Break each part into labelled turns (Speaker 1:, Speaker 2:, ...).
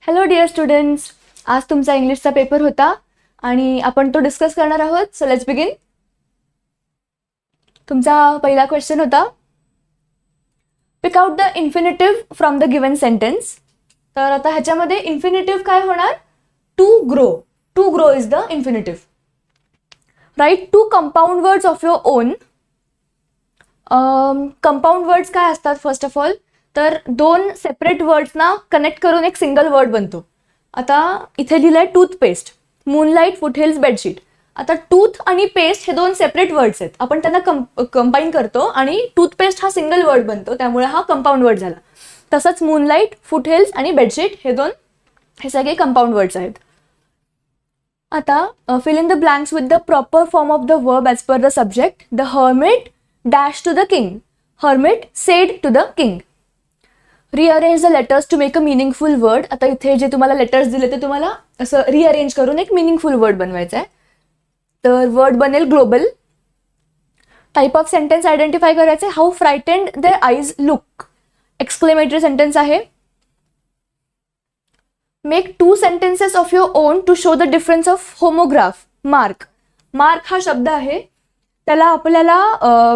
Speaker 1: Hello dear students, आज तुमचा इंग्लिशचा पेपर होता आणि आपण तो डिस्कस करणार आहोत. So let's begin. तुमचा पहिला क्वेश्चन होता, pick out the infinitive from the given sentence. तर आता ह्याच्यामध्ये इन्फिनिटिव्ह काय होणार? To grow. To grow is the infinitive. Write two compound words of your own. Compound words काय असतात? फर्स्ट ऑफ ऑल तर दोन सेपरेट वर्ड्सना कनेक्ट करून एक सिंगल वर्ड बनतो. आता इथे लिहिलंय टूथपेस्ट, मूनलाईट, फुटहिल्स, बेडशीट. आता टूथ आणि पेस्ट हे दोन सेपरेट वर्ड्स आहेत. आपण त्यांना कंबाईन करतो आणि टूथपेस्ट हा सिंगल वर्ड बनतो, त्यामुळे हा कंपाऊंड वर्ड झाला. तसंच मूनलाईट, फुटहिल्स आणि बेडशीट हे सगळे कंपाऊंड वर्ड्स आहेत. आता fill in the blanks with the proper form of the verb as per the subject. The hermit dash to the king. Hermit said to the king. Rearrange the letters to make a meaningful word. आता इथे जे तुम्हाला letters दिले ते तुम्हाला असं rearrange करून एक meaningful word बनवायचा आहे. तर वर्ड बनेल global. Type of sentence identify करायचे. How frightened their eyes look. Exclamatory sentence आहे. Make two sentences of your own to show the difference of homograph. Mark. Mark हा शब्द आहे, त्याला आपल्याला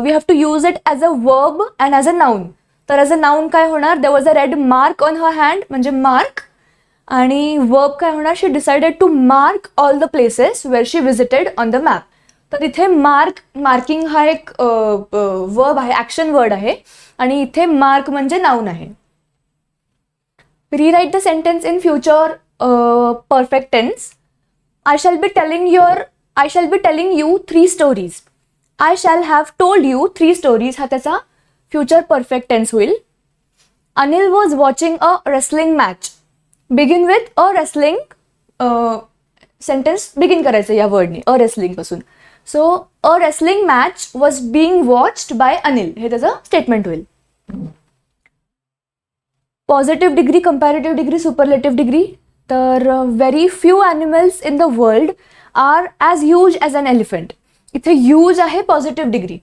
Speaker 1: we have to use it as a verb and as a noun. तर as a noun काय होणार? There was a red mark on her hand, म्हणजे mark. आणि वर्ब काय होणार? She decided to mark all the places where she visited on the map. तर इथे marking हा एक वर्ब आहे, ॲक्शन वर्ड आहे, आणि इथे मार्क म्हणजे नाऊन आहे. Rewrite the sentence in future perfect tense. I shall be telling you 3 stories. I shall have told you 3 stories हा त्याचा फ्युचर परफेक्ट टेन्स होईल. Anil was watching a wrestling match. Begin with a wrestling. Sentence begin करायचं या वर्डने, a wrestling पासून. So a wrestling match was being watched by Anil, हे त्याचं statement होईल. Positive degree, comparative degree, superlative degree. तर very few animals in the world are as huge as an elephant. इथे huge आहे पॉझिटिव्ह डिग्री.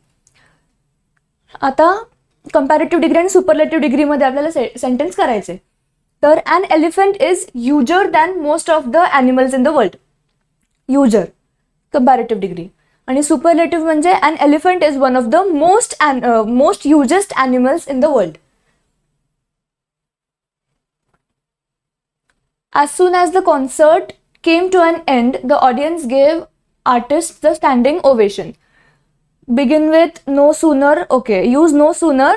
Speaker 1: आता comparative degree आणि superlative डिग्रीमध्ये आपल्याला सेंटेन्स करायचे. तर an elephant is huger than most of the animals in the world. Huger comparative degree. आणि superlative म्हणजे an elephant is one of the most hugest animals in the world. As soon as the concert came to an end, the audience gave artists the standing ovation. Begin with no sooner. Okay, use no sooner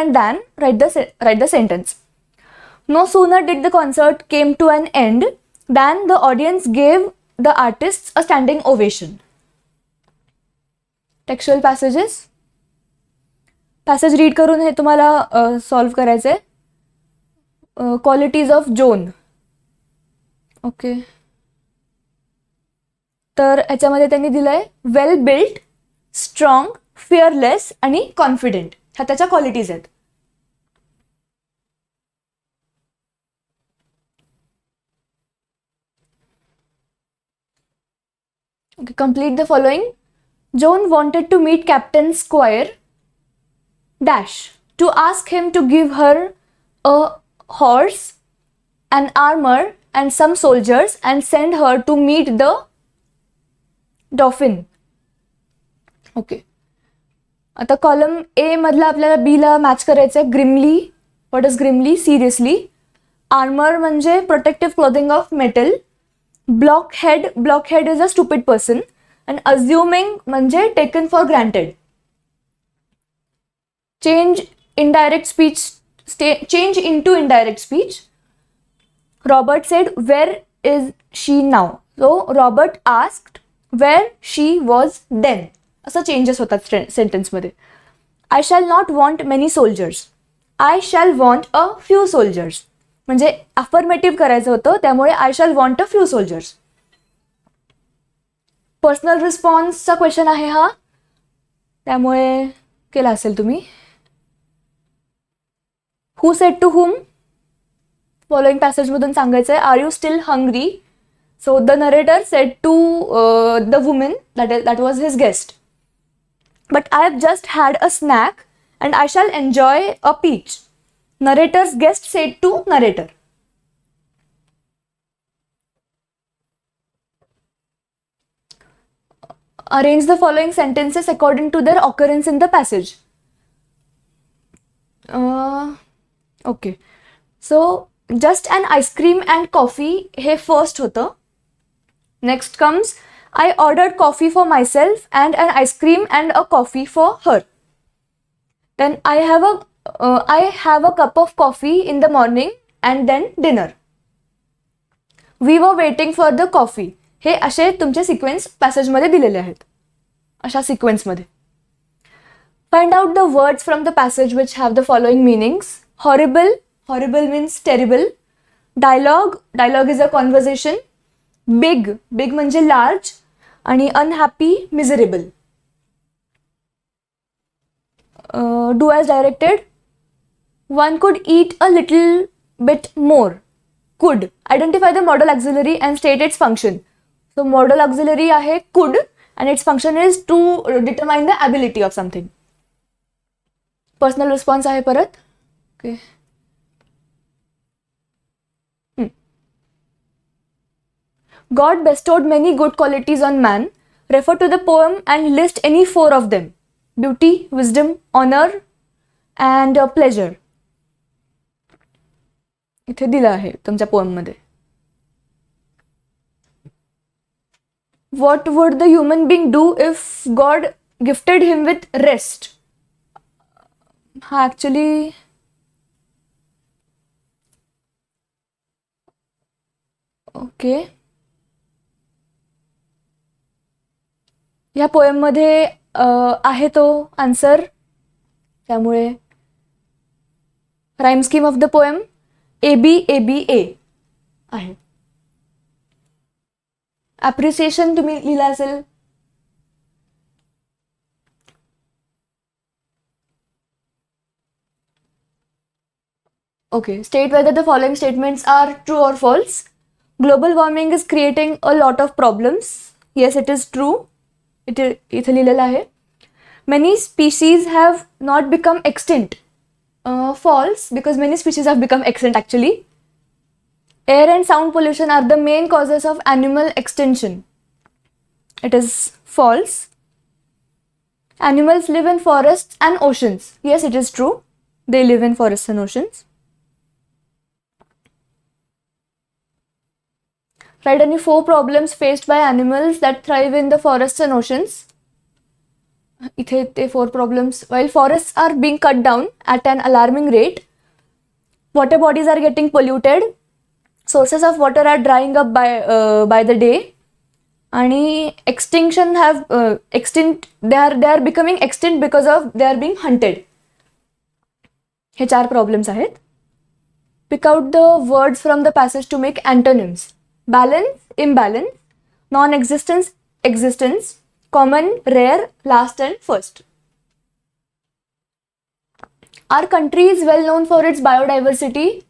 Speaker 1: and then write the sentence. No sooner did the concert came to an end than the audience gave the artists a standing ovation. Textual passages. Passage read करून हे तुम्हाला solve करायचं आहे. Qualities of zone. Okay, तर ह्याच्यामध्ये त्यांनी दिलंय well built, strong, fearless आणि confident. ह्या त्याच्या क्वालिटीज आहेत. Okay, complete the following. Joan wanted to meet captain Squire dash to ask him to give her a horse, an armor and some soldiers and send her to meet the dauphin. Okay, आता column A मधला आपल्याला B ला match करायचं आहे. Grimly. What is grimly? Seriously. Armour म्हणजे protective clothing of metal. Blockhead is a stupid person. And assuming म्हणजे taken for granted. Change into indirect speech. Robert said, where is she now? So Robert asked where she was then. असं changes होतात सेंटेन्समध्ये. I shall not want many soldiers. I shall want a few soldiers. म्हणजे affirmative करायचं होतं, त्यामुळे I shall want a few soldiers. Personal रिस्पॉन्सचा question आहे हा, त्यामुळे केला असेल तुम्ही. Who said to whom? Following पॅसेजमधून सांगायचं आहे. Are you still hungry? So the narrator said to the woman that was his guest, but I have just had a snack and I shall enjoy a peach. Narrator's guest said to narrator. Arrange the following sentences according to their occurrence in the passage. Okay. So just an ice cream and coffee हे first होतं. Next comes I ordered coffee for myself and an ice cream and a coffee for her. Then I have a cup of coffee in the morning and then dinner. We were waiting for the coffee. हे असे तुमचे sequence पॅसेजमध्ये दिलेले आहेत. अशा सिक्वेन्समध्ये. Find out the words from the passage which have the following meanings. Horrible, horrible means terrible. Dialogue, dialogue is a conversation. Big, big म्हणजे large. आणि unhappy, miserable. Do as directed. One could eat a little bit more. Could. Identify the modal auxiliary and state its function. So modal auxiliary आहे could and its function is to determine the ability of something. Personal response आहे परत. Okay. God bestowed many good qualities on man. Refer to the poem and list any 4 of them. Beauty, wisdom, honor and pleasure. इथे दिलं आहे तुमच्या पोएममध्ये. What would the human being do if God gifted him with rest? हा actually okay. ह्या पोएममध्ये आहे तो answer. त्यामुळे rhyme scheme of the poem ABABA आहे. ॲप्रिसिएशन तुम्ही लिहिलं असेल. Okay, state whether the following statements are true or false. Global warming is creating a lot of problems. Yes, it is true. इथे लिहिलेलं आहे. Many species have not become extinct. False, because many species have become extinct actually. Air and sound pollution are the main causes of animal extinction. It is false. Animals live in forests and oceans. Yes, it is true. They live in forests and oceans. Write any 4 problems faced by animals that thrive in the forests and oceans. इथे ते 4 problems. While forests are being cut down at an alarming rate, water bodies are getting polluted, sources of water are drying up by the day, आणि extinction have they are becoming extinct because of they are being hunted. Hey 4 problems आहेत. Pick out the words from the passage to make antonyms. Balance, imbalance, non-existence, existence, common, rare, last and first. Our country is well known for its biodiversity.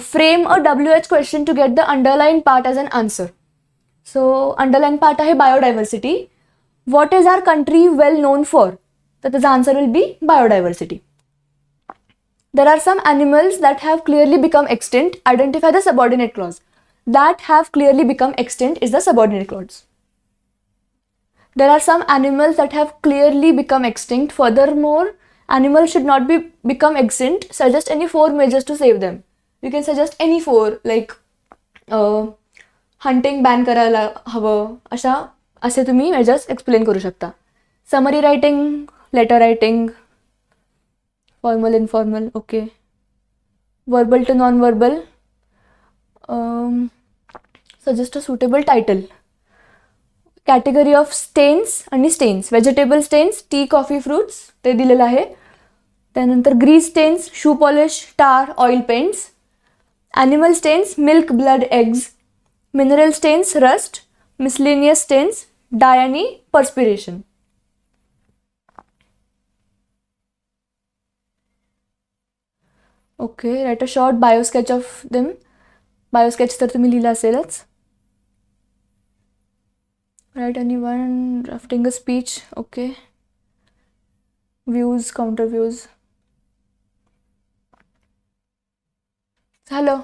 Speaker 1: Frame a WH question to get the underlined part as an answer. So, underlined part आहे biodiversity. What is our country well known for? So, the answer will be biodiversity. There are some animals that have clearly become extinct. Identify the subordinate clause. That have clearly become extinct is the subordinate clause. There are some animals that have clearly become extinct. Furthermore, animals should not become extinct. Suggest any 4 measures to save them. You can suggest any 4 like hunting ban करायला हवं असे तुम्ही measures explain करू शकता. Summary writing, letter writing, formal, informal, okay. Verbal to non-verbal. Suggest a suitable title. Category of stains आणि stains. Vegetable stains, tea, coffee, fruits ते दिलेलं आहे. त्यानंतर grease stains, shoe polish, tar, oil paints. Animal stains, milk, blood, eggs. Mineral stains, rust. Miscellaneous stains, dye आणि perspiration. Okay, write a short bio sketch of them. Bio sketch तर तुम्ही लिहिलं असेलच. Write anyone drafting a speech. Okay. Views, counter views. Hello.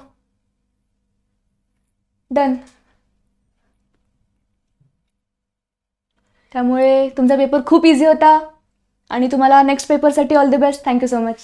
Speaker 1: Done. त्यामुळे तुमचा paper खूप easy होता आणि तुम्हाला नेक्स्ट पेपरसाठी all the best. Thank you so much.